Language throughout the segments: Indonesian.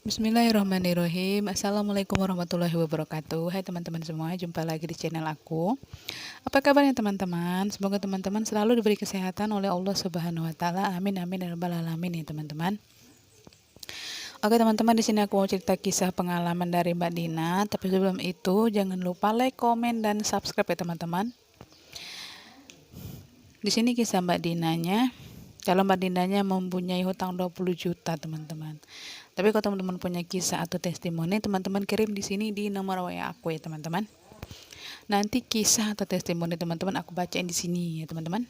Bismillahirrahmanirrahim. Assalamualaikum warahmatullahi wabarakatuh. Hai teman-teman semua, jumpa lagi di channel aku. Apa kabarnya teman-teman? Semoga teman-teman selalu diberi kesehatan oleh Allah Subhanahu wa taala. Amin amin ya rabbal alamin ya teman-teman. Oke teman-teman, di sini aku mau cerita kisah pengalaman dari Mbak Dina. Tapi sebelum itu jangan lupa like, komen, dan subscribe ya teman-teman. Di sini kisah Mbak Dinanya. Kalau Mbak Dinanya mempunyai hutang 20 juta teman-teman. Tapi kalau teman-teman punya kisah atau testimoni, teman-teman kirim di sini di nomor WA aku ya teman-teman. Nanti kisah atau testimoni teman-teman aku bacain di sini ya teman-teman.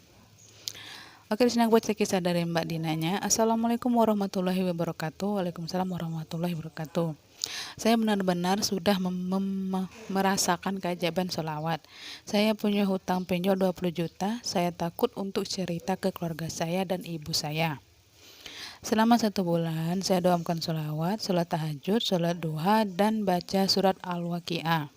Oke, di sini aku baca kisah dari Mbak Dinanya. Assalamualaikum warahmatullahi wabarakatuh. Waalaikumsalam warahmatullahi wabarakatuh. Saya benar-benar sudah merasakan keajaiban sholawat. Saya punya hutang pinjol 20 juta. Saya takut untuk cerita ke keluarga saya dan ibu saya. Selama 1 bulan, saya doakan sholawat, sholat tahajud, sholat duha, dan baca surat Al-Waqiah.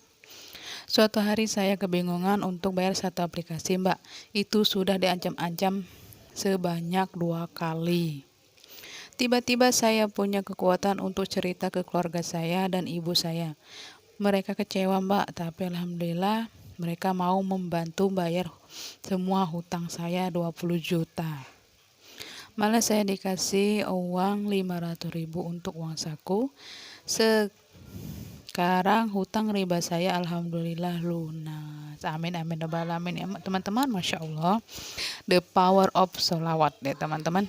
Suatu hari saya kebingungan untuk bayar satu aplikasi, Mbak. Itu sudah diancam-ancam sebanyak 2 kali. Tiba-tiba saya punya kekuatan untuk cerita ke keluarga saya dan ibu saya. Mereka kecewa, Mbak, tapi alhamdulillah mereka mau membantu bayar semua hutang saya 20 juta. Malah saya dikasih uang 500.000 untuk uang saku. Sekarang hutang riba saya alhamdulillah lunas. Amin amin rabbal alamin ya teman-teman. Masya Allah, the power of sholawat ya teman-teman.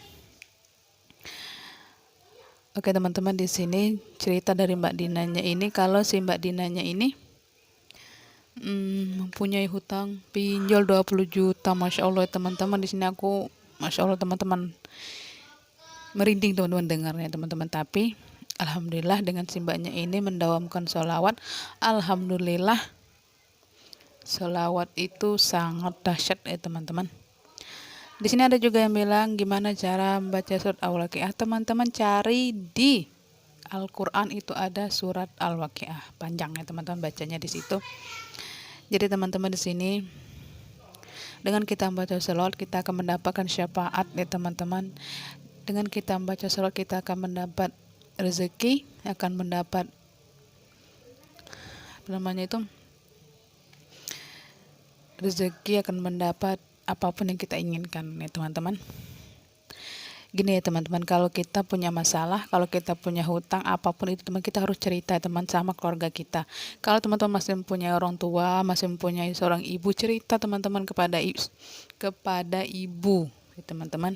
Oke teman-teman, di sini cerita dari Mbak Dinanya ini. Kalau si Mbak Dinanya ini mempunyai hutang pinjol 20 juta. Masya Allah teman-teman, di sini aku Masya Allah teman-teman merinding teman-teman dengarnya teman-teman. Tapi alhamdulillah dengan si mbaknya ini mendawamkan sholawat. Alhamdulillah sholawat itu sangat dahsyat ya teman-teman. Di sini ada juga yang bilang gimana cara membaca surat Al-Waqiah. Teman-teman cari di Al-Quran, itu ada surat Al-Waqiah, panjang ya teman-teman bacanya di situ. Jadi teman-teman, di sini dengan kita membaca sholawat kita akan mendapatkan syafaat ya teman-teman. Dengan kita membaca sholawat kita akan mendapat rezeki, akan mendapat rezeki, akan mendapat apapun yang kita inginkan ya teman-teman. Gini ya teman-teman, kalau kita punya masalah, kalau kita punya hutang apapun itu teman, kita harus cerita teman sama keluarga kita. Kalau teman-teman masih mempunyai orang tua, masih mempunyai seorang ibu, cerita teman-teman kepada ibu ya teman-teman.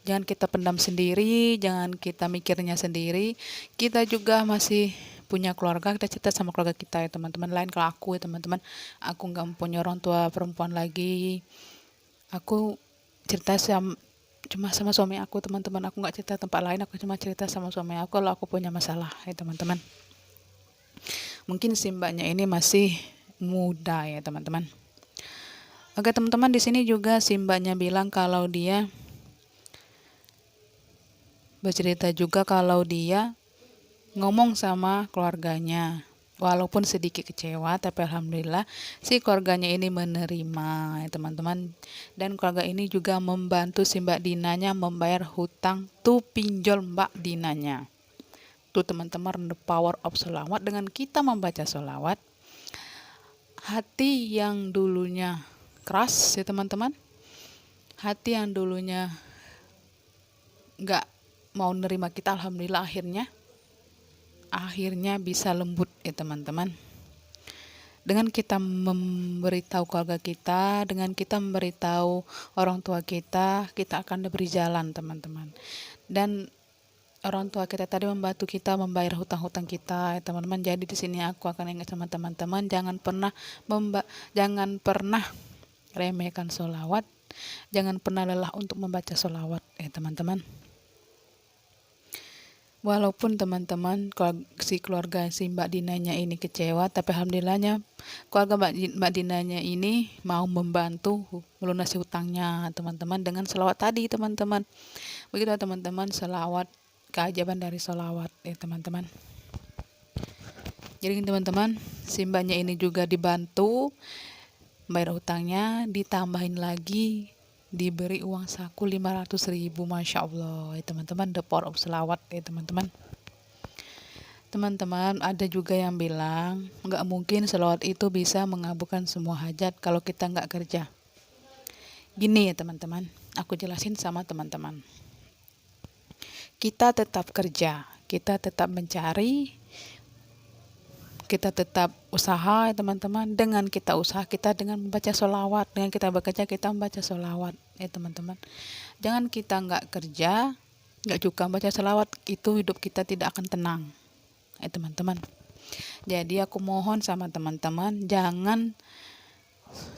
Jangan kita pendam sendiri, jangan kita mikirnya sendiri. Kita juga masih punya keluarga, kita cerita sama keluarga kita ya teman-teman. Lain kalau aku ya teman-teman, aku nggak mempunyai orang tua perempuan lagi, aku cerita cuma sama suami aku teman-teman. Aku nggak cerita tempat lain, aku cuma cerita sama suami aku kalau aku punya masalah ya teman-teman. Mungkin si mbaknya ini masih muda ya teman-teman. Oke teman-teman, di sini juga si mbaknya bilang kalau dia bercerita juga kalau dia ngomong sama keluarganya, walaupun sedikit kecewa, tapi alhamdulillah si keluarganya ini menerima ya teman-teman. Dan keluarga ini juga membantu si Mbak Dinanya membayar hutang tuh pinjol Mbak Dinanya. Tuh teman-teman, the power of sholawat. Dengan kita membaca sholawat, hati yang dulunya keras ya teman-teman, hati yang dulunya nggak mau nerima kita, alhamdulillah akhirnya bisa lembut ya teman-teman. Dengan kita memberitahu keluarga kita, dengan kita memberitahu orang tua kita, kita akan diberi jalan teman-teman. Dan orang tua kita tadi membantu kita membayar hutang-hutang kita ya teman-teman. Jadi di sini aku akan ingat sama teman-teman, jangan pernah remehkan sholawat, jangan pernah lelah untuk membaca sholawat ya teman-teman. Walaupun teman-teman si keluarga si Mbak Dinanya ini kecewa, tapi alhamdulillahnya keluarga Mbak Dinanya ini mau membantu melunasi hutangnya teman-teman dengan sholawat tadi teman-teman. Begitu teman-teman, sholawat, keajaiban dari sholawat ya teman-teman. Jadi teman-teman, si mbaknya ini juga dibantu bayar hutangnya, ditambahin lagi diberi uang saku 500.000. Masya Allah ya teman-teman, the power of selawat ya teman-teman. Teman-teman, ada juga yang bilang nggak mungkin selawat itu bisa mengabulkan semua hajat kalau kita nggak kerja. Gini ya teman-teman, aku jelasin sama teman-teman. Kita tetap kerja, kita tetap mencari, kita tetap usaha ya teman-teman. Dengan kita usaha, kita dengan membaca sholawat, dengan kita bekerja, kita membaca sholawat ya teman-teman. Jangan kita nggak kerja, nggak juga baca sholawat, itu hidup kita tidak akan tenang ya teman-teman. Jadi aku mohon sama teman-teman, jangan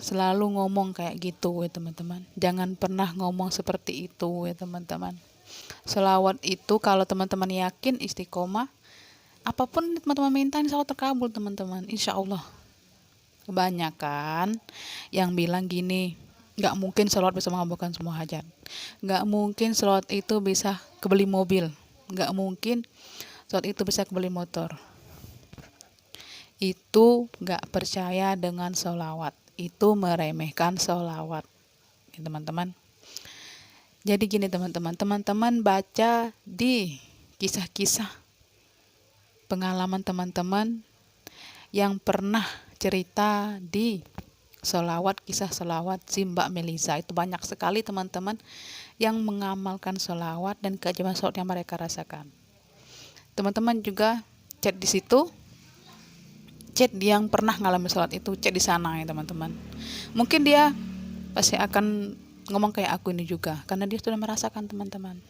selalu ngomong kayak gitu ya teman-teman. Jangan pernah ngomong seperti itu ya teman-teman. Selawat itu kalau teman-teman yakin istiqomah, apapun teman-teman minta insya Allah terkabul teman-teman, insya Allah. Kebanyakan yang bilang gini, nggak mungkin selawat bisa mengabulkan semua hajat, nggak mungkin selawat itu bisa kebeli mobil, nggak mungkin selawat itu bisa kebeli motor. Itu nggak percaya dengan sholawat, itu meremehkan sholawat ya, teman-teman. Jadi gini teman-teman, teman-teman baca di kisah-kisah pengalaman teman-teman yang pernah cerita di sholawat, kisah sholawat si Mbak Melisa, itu banyak sekali teman-teman yang mengamalkan sholawat dan keajaiban sholawat yang mereka rasakan. Teman-teman juga chat di situ, chat yang pernah ngalamin sholat itu, chat di sana ya teman-teman. Mungkin dia pasti akan ngomong kayak aku ini juga, karena dia sudah merasakan teman-teman.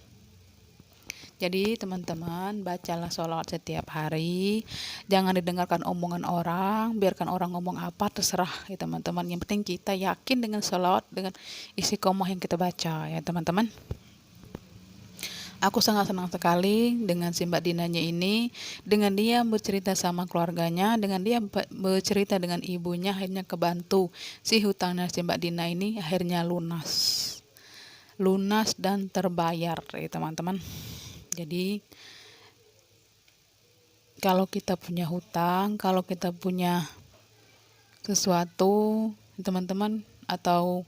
Jadi teman-teman bacalah sholawat setiap hari, jangan didengarkan omongan orang, biarkan orang ngomong apa terserah ya teman-teman. Yang penting kita yakin dengan sholawat, dengan istiqomah yang kita baca ya teman-teman. Aku sangat senang sekali dengan si Mbak Dinanya ini, dengan dia bercerita sama keluarganya, dengan dia bercerita dengan ibunya, akhirnya kebantu. Si hutangnya si Mbak Dina ini akhirnya lunas dan terbayar ya teman-teman. Jadi kalau kita punya hutang, kalau kita punya sesuatu teman-teman, atau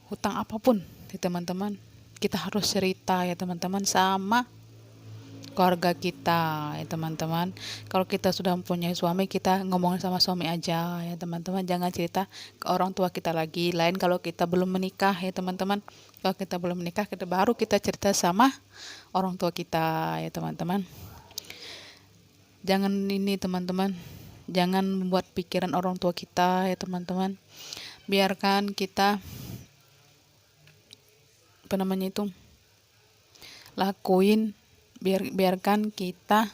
hutang apapun ya teman-teman, kita harus cerita ya teman-teman sama keluarga kita ya teman-teman. Kalau kita sudah mempunyai suami, kita ngomongin sama suami aja ya teman-teman, jangan cerita ke orang tua kita lagi. Lain kalau kita belum menikah ya teman-teman, kalau kita belum menikah kita baru kita cerita sama orang tua kita ya teman-teman. Jangan ini teman-teman, jangan membuat pikiran orang tua kita ya teman-teman. Biarkan kita lakuin, biarkan kita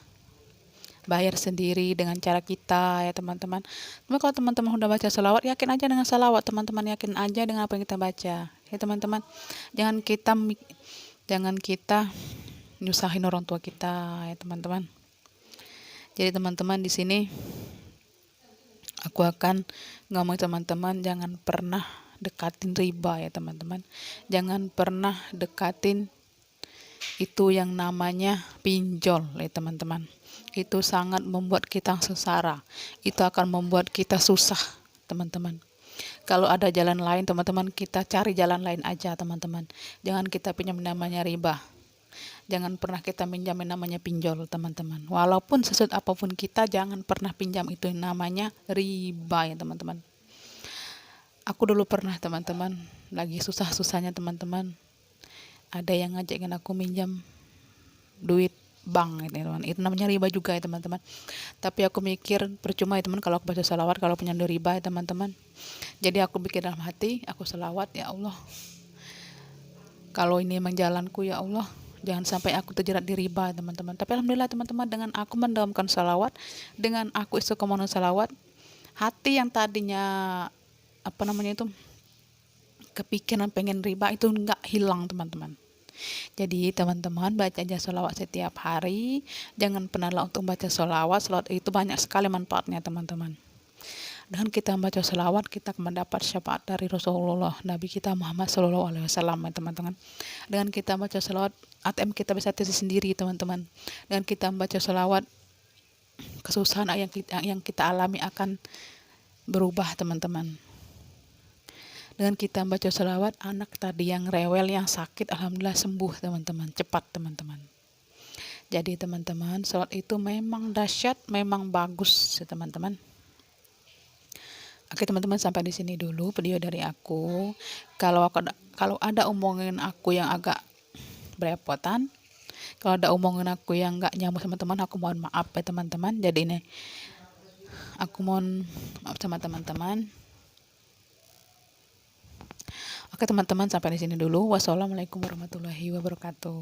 bayar sendiri dengan cara kita ya teman-teman. Cuma kalau teman-teman udah baca salawat, yakin aja dengan salawat teman-teman, yakin aja dengan apa yang kita baca ya teman-teman. Jangan kita nyusahin orang tua kita ya teman-teman. Jadi teman-teman, di sini aku akan ngomong teman-teman, jangan pernah dekatin riba ya teman-teman. Jangan pernah dekatin itu yang namanya pinjol ya teman-teman. Itu sangat membuat kita sengsara, itu akan membuat kita susah teman-teman. Kalau ada jalan lain teman-teman, kita cari jalan lain aja teman-teman. Jangan kita pinjam namanya riba, jangan pernah kita pinjam namanya pinjol teman-teman. Walaupun sesuatu apapun kita, jangan pernah pinjam itu namanya riba ya teman-teman. Aku dulu pernah teman-teman, lagi susah-susahnya teman-teman, ada yang ngajakin aku minjam duit bank gitu, teman. Itu namanya riba juga ya teman-teman. Tapi aku mikir percuma ya teman, kalau aku baca salawat kalau punya riba ya teman-teman. Jadi aku pikir dalam hati, aku salawat, ya Allah, kalau ini emang jalanku ya Allah, jangan sampai aku terjerat di riba teman-teman. Tapi alhamdulillah teman-teman, dengan aku mendamkan salawat, dengan aku istiqomah salawat, hati yang tadinya kepikiran pengen riba itu nggak hilang teman-teman. Jadi teman-teman baca aja sholawat setiap hari, jangan pernah lupa untuk baca sholawat itu banyak sekali manfaatnya teman-teman. Dengan kita membaca sholawat, kita mendapat syafaat dari Rasulullah Nabi kita Muhammad SAW ya teman-teman. Dengan kita membaca sholawat, ATM kita bisa terisi sendiri teman-teman. Dengan kita membaca sholawat, kesusahan yang kita alami akan berubah teman-teman. Dengan kita membaca sholawat, anak tadi yang rewel, yang sakit, alhamdulillah sembuh teman-teman, cepat teman-teman. Jadi teman-teman, sholat itu memang dahsyat, memang bagus ya teman-teman. Oke teman-teman, sampai di sini dulu video dari aku. Kalau ada omongan aku yang agak berepotan, kalau ada omongan aku yang nggak nyambung sama teman, aku mohon maaf ya teman-teman. Jadi ini aku mohon maaf sama teman-teman. Oke teman-teman, sampai di sini dulu. Wassalamualaikum warahmatullahi wabarakatuh.